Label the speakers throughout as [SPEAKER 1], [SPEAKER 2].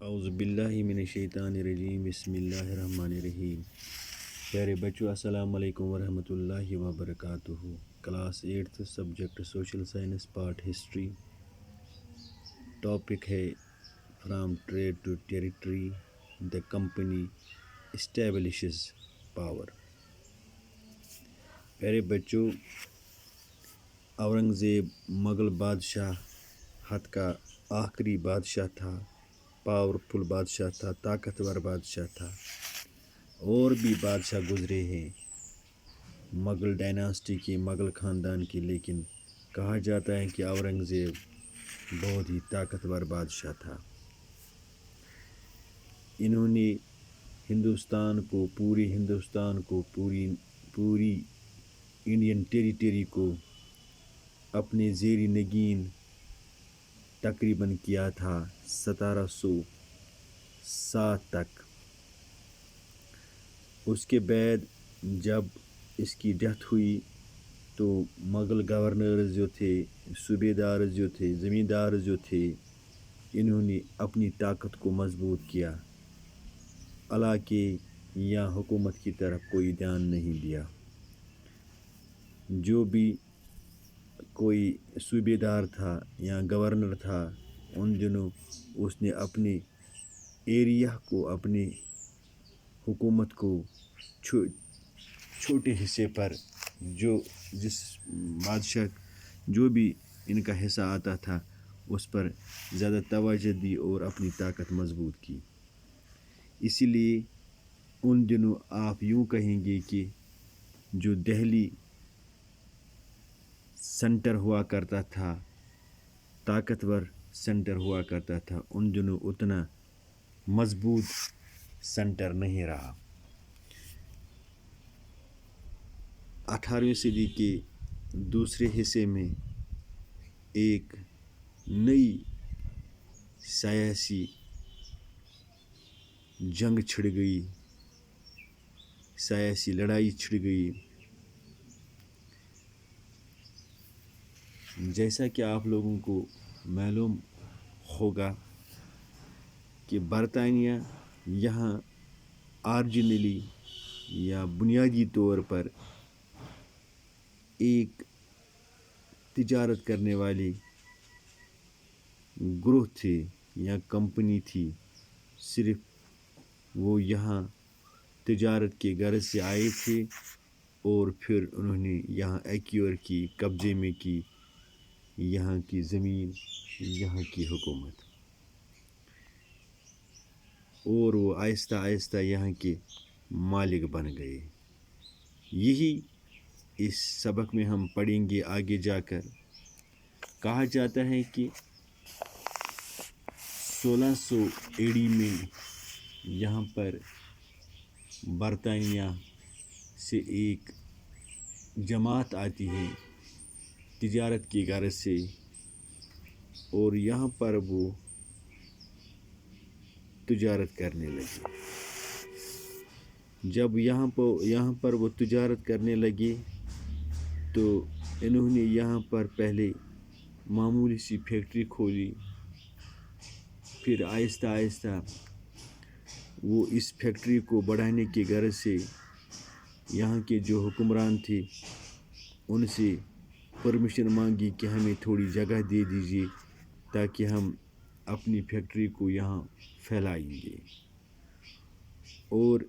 [SPEAKER 1] اعوذ باللہ من الشیطان الرجیم بسم اللہ الرحمن الرحیم. پیارے بچوں، السلام علیکم ورحمۃ اللہ وبرکاتہ. Class 8 subject social science part history. Topic ہے from trade to territory the company establishes power. پیارے بچوں، اورنگزیب مغل بادشاہ ہت کا آخری بادشاہ تھا، پاورفل بادشاہ تھا، طاقتور بادشاہ تھا. اور بھی بادشاہ گزرے ہیں مغل ڈائناسٹی کے، مغل خاندان کے، لیکن کہا جاتا ہے کہ اورنگزیب بہت ہی طاقتور بادشاہ تھا. انہوں نے پوری ہندوستان کو پوری انڈین ٹیریٹری کو اپنے زیر نگین تقریباً کیا تھا 1707 تک. اس کے بعد جب اس کی ڈیتھ ہوئی تو مغل گورنرز جو تھے، صوبیدار جو تھے، زمیندار جو تھے، انہوں نے اپنی طاقت کو مضبوط کیا، علاقے یا حکومت کی طرف کوئی دھیان نہیں دیا. جو بھی کوئی صوبیدار تھا یا گورنر تھا، ان دنوں اس نے اپنے ایریا کو، اپنے حکومت کو چھوٹے حصے پر جس بادشاہ جو بھی ان کا حصہ آتا تھا اس پر زیادہ توجہ دی اور اپنی طاقت مضبوط کی. اسی لیے ان دنوں آپ یوں کہیں گے کہ جو دہلی سینٹر ہوا کرتا تھا، طاقتور سینٹر ہوا کرتا تھا، ان دنوں اتنا مضبوط سینٹر نہیں رہا. 18ویں صدی کے دوسرے حصے میں ایک نئی سیاسی جنگ چھڑ گئی، سیاسی لڑائی چھڑ گئی. جیسا کہ آپ لوگوں کو معلوم ہوگا کہ برطانیہ یہاں آرجنلی یا بنیادی طور پر ایک تجارت کرنے والی گروہ تھے یا کمپنی تھی. صرف وہ یہاں تجارت کے غرض سے آئے تھے اور پھر انہوں نے یہاں ایکیور کی، قبضے میں کی یہاں کی زمین، یہاں کی حکومت، اور وہ آہستہ آہستہ یہاں کے مالک بن گئے. یہی اس سبق میں ہم پڑھیں گے آگے جا کر. کہا جاتا ہے کہ 1600 AD میں یہاں پر برطانیہ سے ایک جماعت آتی ہے تجارت کی غرض سے، اور یہاں پر وہ تجارت کرنے لگے. جب یہاں پر وہ تجارت کرنے لگے تو انہوں نے یہاں پر پہلے معمولی سی فیکٹری کھولی. پھر آہستہ آہستہ وہ اس فیکٹری کو بڑھانے کی غرض سے یہاں کے جو حکمران تھے ان سے پرمیشن مانگی کہ ہمیں تھوڑی جگہ دے دیجیے تاکہ ہم اپنی فیکٹری کو یہاں پھیلائیں گے. اور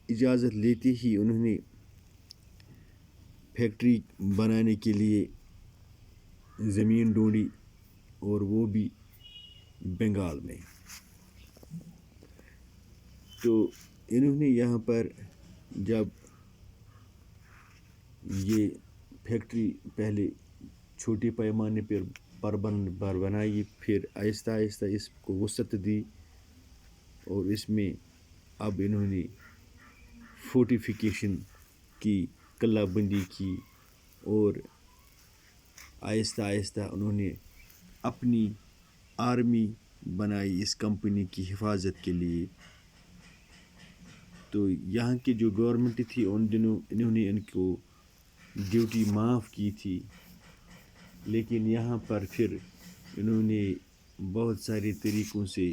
[SPEAKER 1] اجازت لیتے ہی انہوں نے فیکٹری بنانے کے لیے زمین ڈھونڈی، اور وہ بھی بنگال میں. تو انہوں نے یہاں پر جب یہ فیکٹری پہلے چھوٹے پیمانے پر بنائی، پھر آہستہ آہستہ اس کو وسعت دی، اور اس میں اب انہوں نے فورٹیفیکیشن کی، قلعہ بندی کی، اور آہستہ آہستہ انہوں نے اپنی آرمی بنائی اس کمپنی کی حفاظت کے لیے. تو یہاں کی جو گورنمنٹ تھی ان دنوں انہوں نے ان کو ڈیوٹی معاف کی تھی، لیکن یہاں پر پھر انہوں نے بہت سارے طریقوں سے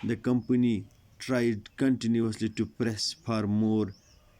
[SPEAKER 1] The company tried continuously to press for more